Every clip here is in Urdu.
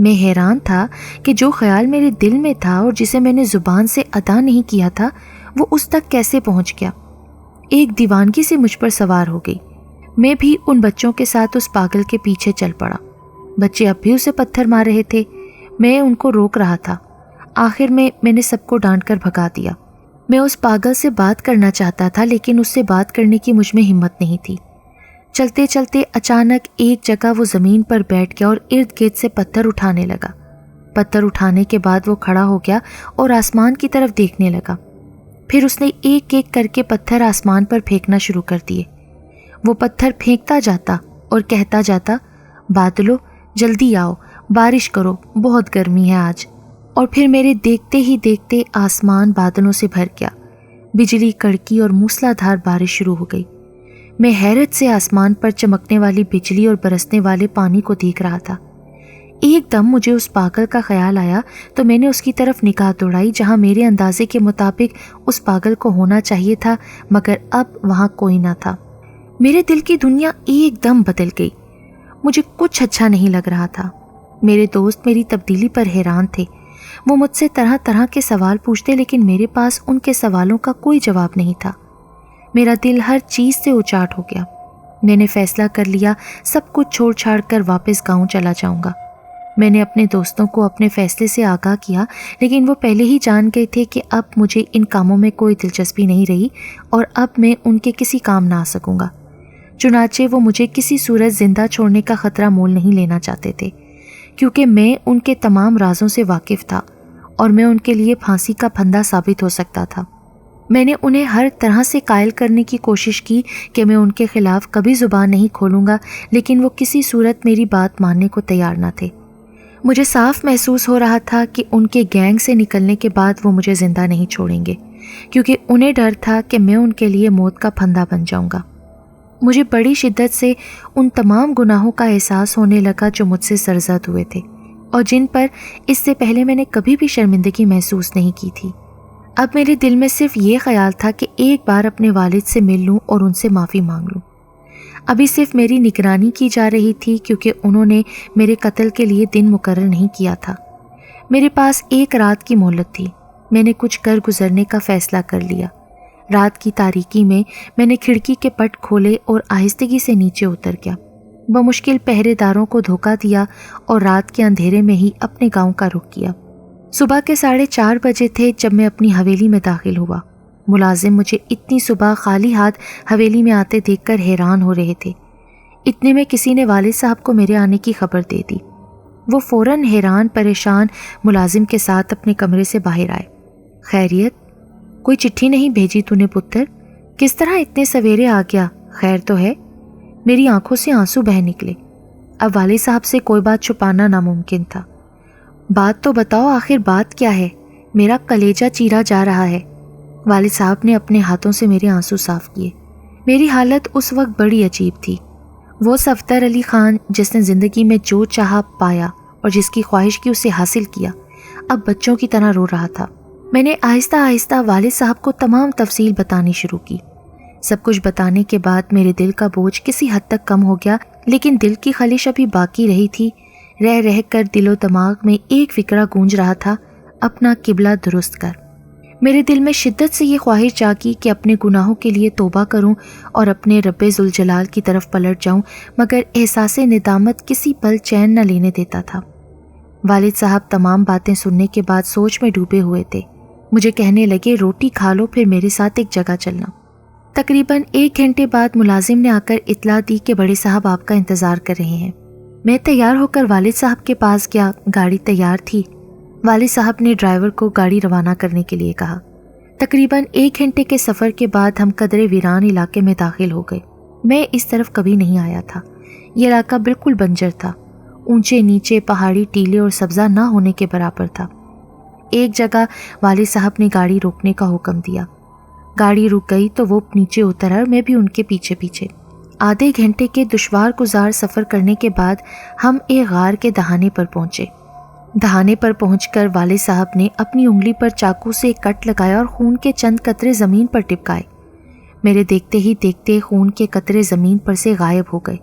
میں حیران تھا کہ جو خیال میرے دل میں تھا اور جسے میں نے زبان سے ادا نہیں کیا تھا وہ اس تک کیسے پہنچ گیا۔ ایک دیوانگی سے مجھ پر سوار ہو گئی۔ میں بھی ان بچوں کے ساتھ اس پاگل کے پیچھے چل پڑا۔ بچے اب بھی اسے پتھر مار رہے تھے، میں ان کو روک رہا تھا۔ آخر میں نے سب کو ڈانٹ کر بھگا دیا۔ میں اس پاگل سے بات کرنا چاہتا تھا لیکن اس سے بات کرنے کی مجھ میں ہمت نہیں تھی۔ چلتے چلتے اچانک ایک جگہ وہ زمین پر بیٹھ گیا اور ارد گرد سے پتھر اٹھانے لگا۔ پتھر اٹھانے کے بعد وہ کھڑا ہو گیا اور آسمان کی طرف دیکھنے لگا۔ پھر اس نے ایک ایک کر کے پتھر آسمان پر پھینکنا شروع کر دیے۔ وہ پتھر پھینکتا جاتا اور کہتا جاتا، بادلو جلدی آؤ، بارش کرو، بہت گرمی ہے آج۔ اور پھر میرے دیکھتے ہی دیکھتے آسمان بادلوں سے بھر گیا، بجلی کڑکی اور موسلا دھار بارش شروع ہو گئی۔ میں حیرت سے آسمان پر چمکنے والی بجلی اور برسنے والے پانی کو دیکھ رہا تھا۔ ایک دم مجھے اس پاگل کا خیال آیا تو میں نے اس کی طرف نگاہ دوڑائی جہاں میرے اندازے کے مطابق اس پاگل کو ہونا چاہیے تھا، مگر اب وہاں کوئی نہ تھا۔ میرے دل کی دنیا ایک دم بدل گئی۔ مجھے کچھ اچھا نہیں لگ رہا تھا۔ میرے دوست میری تبدیلی پر حیران تھے۔ وہ مجھ سے طرح طرح کے سوال پوچھتے لیکن میرے پاس ان کے سوالوں کا کوئی جواب نہیں تھا۔ میرا دل ہر چیز سے اچاٹ ہو گیا۔ میں نے فیصلہ کر لیا سب کچھ چھوڑ چھاڑ کر واپس گاؤں چلا جاؤں گا۔ میں نے اپنے دوستوں کو اپنے فیصلے سے آگاہ کیا لیکن وہ پہلے ہی جان گئے تھے کہ اب مجھے ان کاموں میں کوئی دلچسپی نہیں رہی اور اب میں ان کے کسی کام نہ آ سکوں گا۔ چنانچہ وہ مجھے کسی صورت زندہ چھوڑنے کا خطرہ مول نہیں لینا چاہتے تھے، کیونکہ میں ان کے تمام رازوں سے واقف تھا اور میں ان کے لیے پھانسی کا پھندا ثابت ہو سکتا تھا۔ میں نے انہیں ہر طرح سے قائل کرنے کی کوشش کی کہ میں ان کے خلاف کبھی زبان نہیں کھولوں گا، لیکن وہ کسی صورت میری بات ماننے کو تیار نہ تھے۔ مجھے صاف محسوس ہو رہا تھا کہ ان کے گینگ سے نکلنے کے بعد وہ مجھے زندہ نہیں چھوڑیں گے، کیونکہ انہیں ڈر تھا کہ میں ان کے لیے موت کا پھندا بن جاؤں گا۔ مجھے بڑی شدت سے ان تمام گناہوں کا احساس ہونے لگا جو مجھ سے سرزد ہوئے تھے اور جن پر اس سے پہلے میں نے کبھی بھی شرمندگی محسوس نہیں کی تھی۔ اب میرے دل میں صرف یہ خیال تھا کہ ایک بار اپنے والد سے مل لوں اور ان سے معافی مانگ لوں۔ ابھی صرف میری نگرانی کی جا رہی تھی کیونکہ انہوں نے میرے قتل کے لیے دن مقرر نہیں کیا تھا۔ میرے پاس ایک رات کی مہلت تھی۔ میں نے کچھ کر گزرنے کا فیصلہ کر لیا۔ رات کی تاریکی میں نے کھڑکی کے پٹ کھولے اور آہستگی سے نیچے اتر گیا۔ بمشکل پہرے داروں کو دھوکہ دیا اور رات کے اندھیرے میں ہی اپنے گاؤں کا رخ کیا۔ صبح کے 4:30 بجے تھے جب میں اپنی حویلی میں داخل ہوا۔ ملازم مجھے اتنی صبح خالی ہاتھ حویلی میں آتے دیکھ کر حیران ہو رہے تھے۔ اتنے میں کسی نے والد صاحب کو میرے آنے کی خبر دے دی۔ وہ فوراً حیران پریشان ملازم کے ساتھ اپنے کمرے سے باہر آئے۔ خیریت؟ کوئی چٹھی نہیں بھیجی تو نے پتر؟ کس طرح اتنے سویرے آ گیا؟ خیر تو ہے؟ میری آنکھوں سے آنسو بہہ نکلے۔ اب والد صاحب سے کوئی بات چھپانا ناممکن تھا۔ بات تو بتاؤ، آخر بات کیا ہے؟ میرا کلیجہ چیرا جا رہا ہے۔ والد صاحب نے اپنے ہاتھوں سے میرے آنسو صاف کیے۔ میری حالت اس وقت بڑی عجیب تھی۔ وہ صفدر علی خان جس نے زندگی میں جو چاہا پایا اور جس کی خواہش کی اسے حاصل کیا، اب بچوں کی طرح رو رہا تھا۔ میں نے آہستہ آہستہ والد صاحب کو تمام تفصیل بتانی شروع کی۔ سب کچھ بتانے کے بعد میرے دل کا بوجھ کسی حد تک کم ہو گیا، لیکن دل کی خلش ابھی باقی رہی تھی۔ رہ رہ کر دل و دماغ میں ایک فکرہ گونج رہا تھا، اپنا قبلہ درست کر۔ میرے دل میں شدت سے یہ خواہش جاگی کہ اپنے گناہوں کے لیے توبہ کروں اور اپنے رب ذوالجلال کی طرف پلٹ جاؤں، مگر احساس ندامت کسی پل چین نہ لینے دیتا تھا۔ والد صاحب تمام باتیں سننے کے بعد سوچ میں ڈوبے ہوئے تھے۔ مجھے کہنے لگے، روٹی کھا لو پھر میرے ساتھ ایک جگہ چلنا۔ تقریباً 1 گھنٹے بعد ملازم نے آ کر اطلاع دی کہ بڑے صاحب آپ کا انتظار کر رہے ہیں۔ میں تیار ہو کر والد صاحب کے پاس گیا۔ گاڑی تیار تھی۔ والد صاحب نے ڈرائیور کو گاڑی روانہ کرنے کے لیے کہا۔ تقریباً 1 گھنٹے کے سفر کے بعد ہم قدرے ویران علاقے میں داخل ہو گئے۔ میں اس طرف کبھی نہیں آیا تھا۔ یہ علاقہ بالکل بنجر تھا، اونچے نیچے پہاڑی ٹیلے اور سبزہ نہ ہونے کے برابر تھا۔ ایک جگہ والد صاحب نے گاڑی روکنے کا حکم دیا۔ گاڑی رک گئی تو وہ نیچے اتر اور میں بھی ان کے پیچھے پیچھے۔ آدھے گھنٹے کے دشوار گزار سفر کرنے کے بعد ہم ایک غار کے دہانے پر پہنچے۔ دہانے پر پہنچ کر والد صاحب نے اپنی انگلی پر چاقو سے ایک کٹ لگایا اور خون کے چند قطرے زمین پر ٹپکائے۔ میرے دیکھتے ہی دیکھتے خون کے قطرے زمین پر سے غائب ہو گئے۔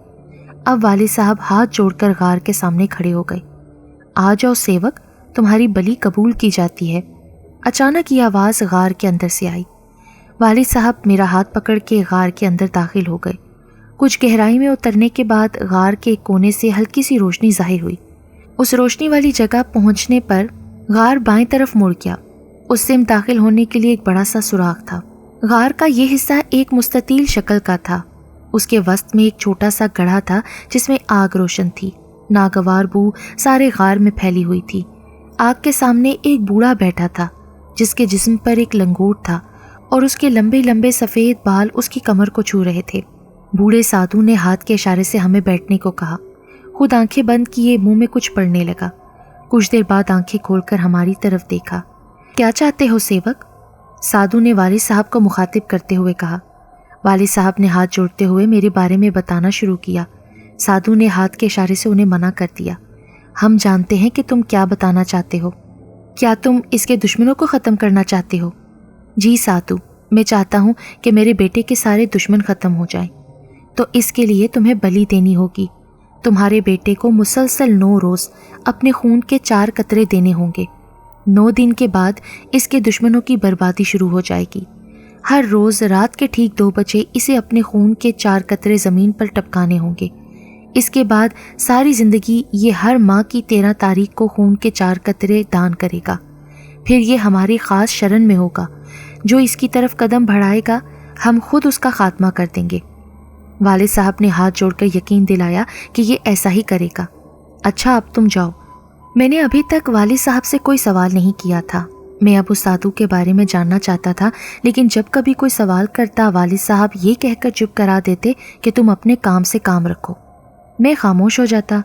اب والد صاحب ہاتھ جوڑ کر غار کے سامنے کھڑے ہو گئے۔ آ جاؤ سیوک، تمہاری بلی قبول کی جاتی ہے۔ اچانک یہ آواز غار کے اندر سے آئی۔ والد صاحب میرا ہاتھ پکڑ کے غار کے اندر داخل ہو گئے۔ کچھ گہرائی میں اترنے کے بعد غار کے ایک کونے سے ہلکی سی روشنی ظاہر ہوئی۔ اس روشنی والی جگہ پہنچنے پر غار بائیں طرف مڑ گیا۔ اس سے داخل ہونے کے لیے ایک بڑا سا سوراخ تھا۔ غار کا یہ حصہ ایک مستطیل شکل کا تھا۔ اس کے وسط میں ایک چھوٹا سا گڑھا تھا جس میں آگ روشن تھی۔ ناگوار بو سارے غار میں پھیلی ہوئی تھی۔ آگ کے سامنے ایک بوڑھا بیٹھا تھا جس کے جسم پر ایک لنگوٹ تھا اور اس کے لمبے لمبے سفید بال اس کی کمر کو چھو رہے تھے۔ بوڑھے سادھو نے ہاتھ کے اشارے سے ہمیں بیٹھنے کو کہا۔ خود آنکھیں بند کیے منہ میں کچھ پڑھنے لگا۔ کچھ دیر بعد آنکھیں کھول کر ہماری طرف دیکھا۔ کیا چاہتے ہو سیوک؟ سادھو نے والد صاحب کو مخاطب کرتے ہوئے کہا۔ والد صاحب نے ہاتھ جوڑتے ہوئے میرے بارے میں بتانا شروع کیا۔ سادھو نے ہاتھ کے اشارے سے انہیں منع کر دیا۔ ہم جانتے ہیں کہ تم کیا بتانا چاہتے ہو۔ کیا تم اس کے دشمنوں کو ختم کرنا چاہتے ہو؟ جی سادھو، میں چاہتا ہوں کہ میرے بیٹے کے سارے دشمن ختم ہو جائیں، تو اس کے لیے تمہیں بلی دینی ہوگی۔ تمہارے بیٹے کو مسلسل 9 روز اپنے خون کے 4 قطرے دینے ہوں گے۔ 9 دن کے بعد اس کے دشمنوں کی بربادی شروع ہو جائے گی۔ ہر روز رات کے ٹھیک 2 بجے اسے اپنے خون کے 4 قطرے زمین پر ٹپکانے ہوں گے۔ اس کے بعد ساری زندگی یہ ہر ماہ کی 13 تاریخ کو خون کے 4 قطرے دان کرے گا۔ پھر یہ ہماری خاص شرن میں ہوگا۔ جو اس کی طرف قدم بڑھائے گا ہم خود اس کا خاتمہ کر دیں گے۔ والد صاحب نے ہاتھ جوڑ کر یقین دلایا کہ یہ ایسا ہی کرے گا۔ اچھا اب تم جاؤ۔ میں نے ابھی تک والد صاحب سے کوئی سوال نہیں کیا تھا۔ میں اب اس سادھو کے بارے میں جاننا چاہتا تھا، لیکن جب کبھی کوئی سوال کرتا والد صاحب یہ کہہ کر چپ کرا دیتے کہ تم اپنے کام سے کام رکھو۔ میں خاموش ہو جاتا۔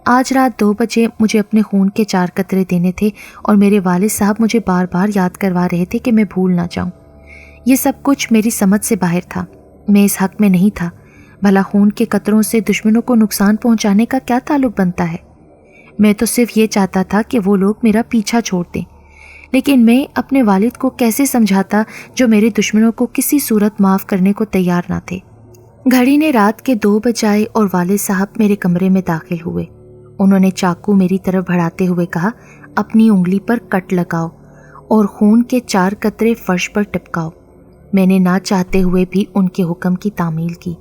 آج رات 2 بجے مجھے اپنے خون کے 4 قطرے دینے تھے اور میرے والد صاحب مجھے بار بار یاد کروا رہے تھے کہ میں بھول نہ جاؤں۔ یہ سب کچھ میری سمجھ سے باہر تھا۔ میں اس حق میں نہیں تھا۔ بھلا خون کے قطروں سے دشمنوں کو نقصان پہنچانے کا کیا تعلق بنتا ہے؟ میں تو صرف یہ چاہتا تھا کہ وہ لوگ میرا پیچھا چھوڑ دیں، لیکن میں اپنے والد کو کیسے سمجھاتا جو میرے دشمنوں کو کسی صورت معاف کرنے کو تیار نہ تھے۔ گھڑی نے رات کے 2 بجائے اور والد صاحب میرے کمرے میں داخل ہوئے۔ انہوں نے چاقو میری طرف بڑھاتے ہوئے کہا، اپنی انگلی پر کٹ لگاؤ اور خون کے 4 قطرے فرش پر ٹپکاؤ۔ میں نے نہ چاہتے ہوئے بھی ان کے حکم کی تعمیل کی۔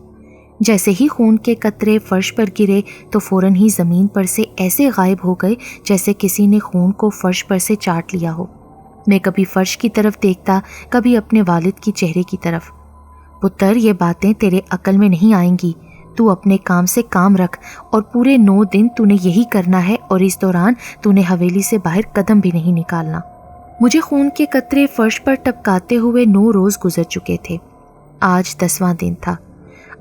جیسے ہی خون کے قطرے فرش پر گرے تو فوراً ہی زمین پر سے ایسے غائب ہو گئے جیسے کسی نے خون کو فرش پر سے چاٹ لیا ہو۔ میں کبھی فرش کی طرف دیکھتا، کبھی اپنے والد کی چہرے کی طرف۔ پتر، یہ باتیں تیرے عقل میں نہیں آئیں گی۔ تو اپنے کام سے کام رکھ اور پورے 9 دن تو نے یہی کرنا ہے، اور اس دوران تو نے حویلی سے باہر قدم بھی نہیں نکالنا۔ مجھے خون کے قطرے فرش پر ٹپکاتے ہوئے 9 روز گزر چکے تھے۔ آج 10واں دن تھا۔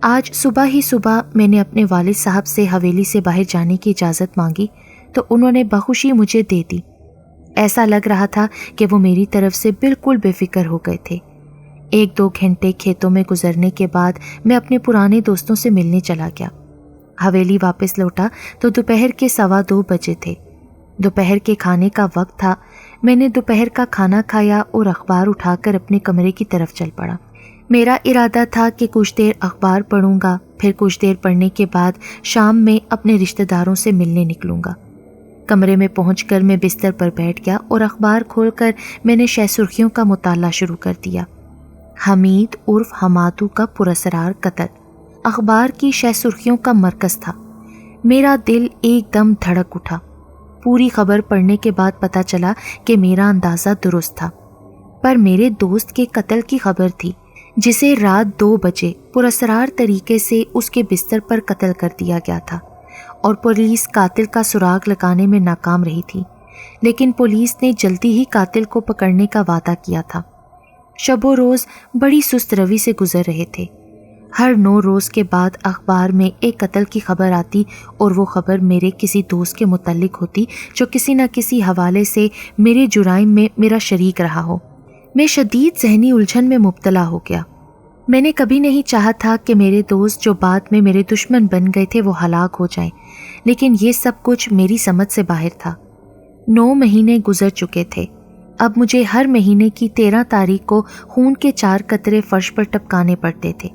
آج صبح ہی صبح میں نے اپنے والد صاحب سے حویلی سے باہر جانے کی اجازت مانگی تو انہوں نے بخوشی مجھے دے دی۔ ایسا لگ رہا تھا کہ وہ میری طرف سے بالکل بے فکر ہو گئے تھے۔ 1-2 گھنٹے کھیتوں میں گزرنے کے بعد میں اپنے پرانے دوستوں سے ملنے چلا گیا۔ حویلی واپس لوٹا تو دوپہر کے 2:15 بجے تھے۔ دوپہر کے کھانے کا وقت تھا۔ میں نے دوپہر کا کھانا کھایا اور اخبار اٹھا کر اپنے کمرے کی طرف چل پڑا۔ میرا ارادہ تھا کہ کچھ دیر اخبار پڑھوں گا، پھر کچھ دیر پڑھنے کے بعد شام میں اپنے رشتہ داروں سے ملنے نکلوں گا۔ کمرے میں پہنچ کر میں بستر پر بیٹھ گیا اور اخبار کھول کر میں نے شہ سرخیوں کا مطالعہ شروع کر دیا۔ حمید عرف حمادو کا پراسرار قتل اخبار کی شہ سرخیوں کا مرکز تھا۔ میرا دل ایک دم دھڑک اٹھا۔ پوری خبر پڑھنے کے بعد پتہ چلا کہ میرا اندازہ درست تھا، پر میرے دوست کے قتل کی خبر تھی جسے رات 2 بجے پراسرار طریقے سے اس کے بستر پر قتل کر دیا گیا تھا، اور پولیس قاتل کا سراغ لگانے میں ناکام رہی تھی، لیکن پولیس نے جلدی ہی قاتل کو پکڑنے کا وعدہ کیا تھا۔ شب و روز بڑی سست روی سے گزر رہے تھے۔ ہر 9 روز کے بعد اخبار میں ایک قتل کی خبر آتی اور وہ خبر میرے کسی دوست کے متعلق ہوتی جو کسی نہ کسی حوالے سے میرے جرائم میں میرا شریک رہا ہو۔ میں شدید ذہنی الجھن میں مبتلا ہو گیا۔ میں نے کبھی نہیں چاہا تھا کہ میرے دوست جو بعد میں میرے دشمن بن گئے تھے وہ ہلاک ہو جائیں، لیکن یہ سب کچھ میری سمجھ سے باہر تھا۔ 9 مہینے گزر چکے تھے۔ اب مجھے ہر مہینے کی 13 تاریخ کو خون کے 4 قطرے فرش پر ٹپکانے پڑتے تھے۔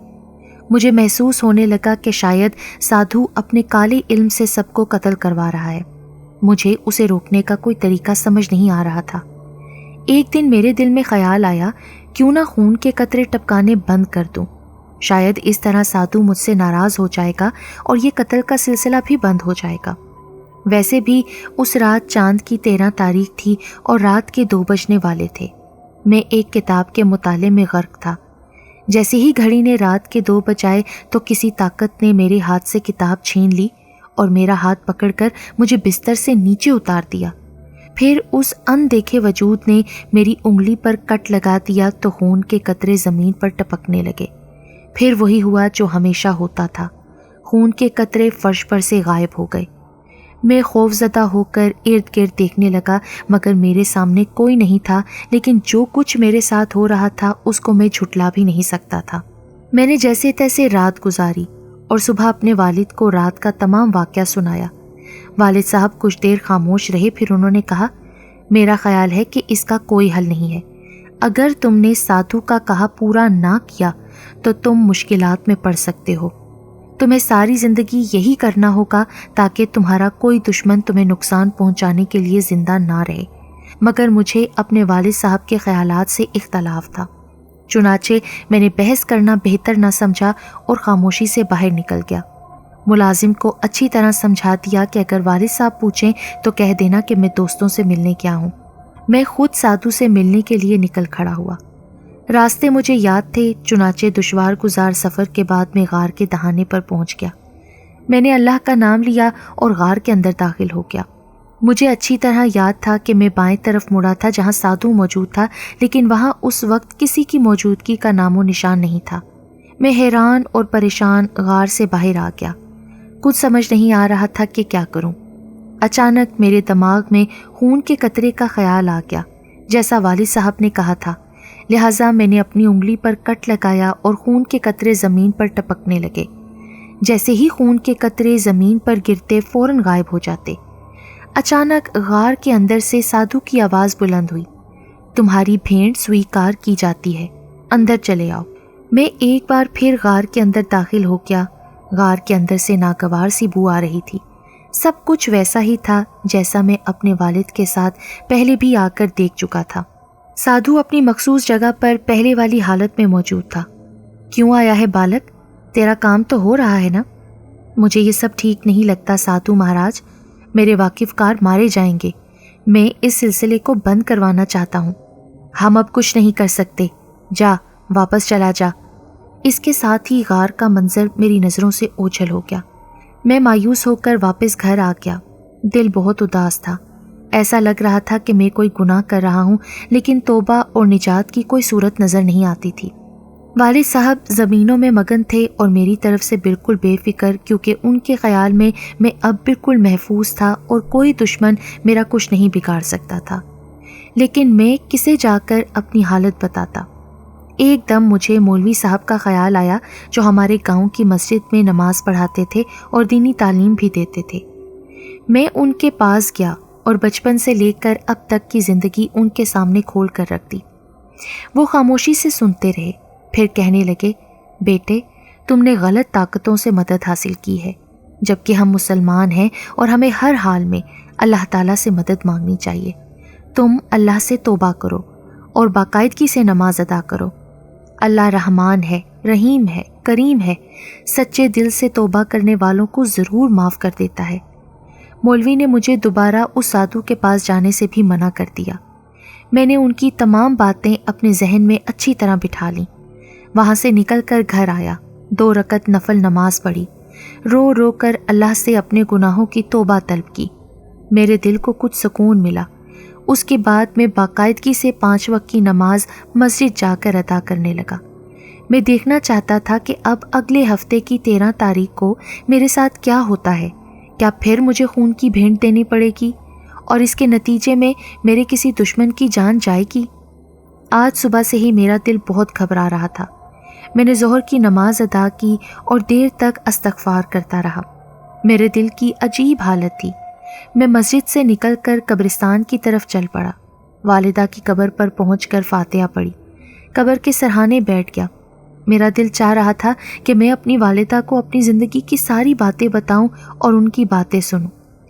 مجھے محسوس ہونے لگا کہ شاید سادھو اپنے کالے علم سے سب کو قتل کروا رہا ہے۔ مجھے اسے روکنے کا کوئی طریقہ سمجھ نہیں آ رہا تھا۔ ایک دن میرے دل میں خیال آیا کیوں نہ خون کے قطرے ٹپکانے بند کر دوں، شاید اس طرح سادھو مجھ سے ناراض ہو جائے گا اور یہ قتل کا سلسلہ بھی بند ہو جائے گا۔ ویسے بھی اس رات چاند کی 13 تاریخ تھی اور رات کے 2 بجنے والے تھے۔ میں ایک کتاب کے مطالعے میں غرق تھا۔ جیسے ہی گھڑی نے رات کے 2 بجائے تو کسی طاقت نے میرے ہاتھ سے کتاب چھین لی اور میرا ہاتھ پکڑ کر مجھے بستر سے نیچے اتار دیا۔ پھر اس اندیکھے وجود نے میری انگلی پر کٹ لگا دیا تو خون کے قطرے زمین پر ٹپکنے لگے۔ پھر وہی ہوا جو ہمیشہ ہوتا تھا، خون کے قطرے فرش پر سے غائب ہو گئے۔ میں خوف زدہ ہو کر ارد گرد دیکھنے لگا مگر میرے سامنے کوئی نہیں تھا، لیکن جو کچھ میرے ساتھ ہو رہا تھا اس کو میں جھٹلا بھی نہیں سکتا تھا۔ میں نے جیسے تیسے رات گزاری اور صبح اپنے والد کو رات کا تمام واقعہ سنایا۔ والد صاحب کچھ دیر خاموش رہے، پھر انہوں نے کہا، میرا خیال ہے کہ اس کا کوئی حل نہیں ہے۔ اگر تم نے سادھو کا کہا پورا نہ کیا تو تم مشکلات میں پڑ سکتے ہو۔ تمہیں ساری زندگی یہی کرنا ہوگا تاکہ تمہارا کوئی دشمن تمہیں نقصان پہنچانے کے لیے زندہ نہ رہے۔ مگر مجھے اپنے والد صاحب کے خیالات سے اختلاف تھا، چنانچہ میں نے بحث کرنا بہتر نہ سمجھا اور خاموشی سے باہر نکل گیا۔ ملازم کو اچھی طرح سمجھا دیا کہ اگر والد صاحب پوچھیں تو کہہ دینا کہ میں دوستوں سے ملنے گیا ہوں۔ میں خود سادھو سے ملنے کے لیے نکل کھڑا ہوا۔ راستے مجھے یاد تھے، چنانچہ دشوار گزار سفر کے بعد میں غار کے دہانے پر پہنچ گیا۔ میں نے اللہ کا نام لیا اور غار کے اندر داخل ہو گیا۔ مجھے اچھی طرح یاد تھا کہ میں بائیں طرف مڑا تھا جہاں سادھو موجود تھا، لیکن وہاں اس وقت کسی کی موجودگی کا نام و نشان نہیں تھا۔ میں حیران اور پریشان غار سے باہر آ گیا۔ کچھ سمجھ نہیں آ رہا تھا کہ کیا کروں۔ اچانک میرے دماغ میں خون کے قطرے کا خیال آ گیا، جیسا والد صاحب نے کہا تھا، لہٰذا میں نے اپنی انگلی پر کٹ لگایا اور خون کے قطرے زمین پر ٹپکنے لگے۔ جیسے ہی خون کے قطرے زمین پر گرتے فوراً غائب ہو جاتے۔ اچانک غار کے اندر سے سادھو کی آواز بلند ہوئی، تمہاری بھیٹ سویکار کی جاتی ہے، اندر چلے آؤ۔ میں ایک بار پھر غار کے اندر داخل ہو گیا۔ غار کے اندر سے ناگوار سی بو آ رہی تھی۔ سب کچھ ویسا ہی تھا جیسا میں اپنے والد کے ساتھ پہلے بھی آ کر دیکھ چکا تھا۔ سادھو اپنی مخصوص جگہ پر پہلے والی حالت میں موجود تھا۔ کیوں آیا ہے بالک؟ تیرا کام تو ہو رہا ہے نا؟ مجھے یہ سب ٹھیک نہیں لگتا سادھو مہاراج، میرے واقف کار مارے جائیں گے۔ میں اس سلسلے کو بند کروانا چاہتا ہوں۔ ہم اب کچھ نہیں کر سکتے، جا واپس چلا جا۔ اس کے ساتھ ہی غار کا منظر میری نظروں سے اوجھل ہو گیا۔ میں مایوس ہو کر واپس گھر آ گیا۔ دل بہت اداس تھا۔ ایسا لگ رہا تھا کہ میں کوئی گناہ کر رہا ہوں، لیکن توبہ اور نجات کی کوئی صورت نظر نہیں آتی تھی۔ والد صاحب زمینوں میں مگن تھے اور میری طرف سے بالکل بے فکر، کیونکہ ان کے خیال میں میں اب بالکل محفوظ تھا اور کوئی دشمن میرا کچھ نہیں بگاڑ سکتا تھا۔ لیکن میں کسے جا کر اپنی حالت بتاتا؟ ایک دم مجھے مولوی صاحب کا خیال آیا جو ہمارے گاؤں کی مسجد میں نماز پڑھاتے تھے اور دینی تعلیم بھی دیتے تھے۔ میں ان کے پاس گیا اور بچپن سے لے کر اب تک کی زندگی ان کے سامنے کھول کر رکھ دی۔ وہ خاموشی سے سنتے رہے، پھر کہنے لگے، بیٹے تم نے غلط طاقتوں سے مدد حاصل کی ہے، جبکہ ہم مسلمان ہیں اور ہمیں ہر حال میں اللہ تعالیٰ سے مدد مانگنی چاہیے۔ تم اللہ سے توبہ کرو اور باقاعدگی سے نماز ادا کرو۔ اللہ رحمان ہے، رحیم ہے، کریم ہے، سچے دل سے توبہ کرنے والوں کو ضرور معاف کر دیتا ہے۔ مولوی نے مجھے دوبارہ اس سادھو کے پاس جانے سے بھی منع کر دیا۔ میں نے ان کی تمام باتیں اپنے ذہن میں اچھی طرح بٹھا لیں۔ وہاں سے نکل کر گھر آیا، 2 رکعت نفل نماز پڑھی، رو رو کر اللہ سے اپنے گناہوں کی توبہ طلب کی۔ میرے دل کو کچھ سکون ملا۔ اس کے بعد میں باقاعدگی سے 5 وقت کی نماز مسجد جا کر ادا کرنے لگا۔ میں دیکھنا چاہتا تھا کہ اب اگلے ہفتے کی 13 تاریخ کو میرے ساتھ کیا ہوتا ہے۔ کیا پھر مجھے خون کی بھیٹ دینی پڑے گی اور اس کے نتیجے میں میرے کسی دشمن کی جان جائے گی؟ آج صبح سے ہی میرا دل بہت گھبرا رہا تھا۔ میں نے ظہر کی نماز ادا کی اور دیر تک استغفار کرتا رہا۔ میرے دل کی عجیب حالت تھی۔ میں مسجد سے نکل کر قبرستان کی طرف چل پڑا۔ والدہ کی قبر پر پہنچ کر فاتحہ پڑھی، قبر کے سرہانے بیٹھ گیا۔ میرا دل چاہ رہا تھا کہ میں اپنی والدہ کو اپنی زندگی کی ساری باتیں بتاؤں اور ان کی باتیں سنوں،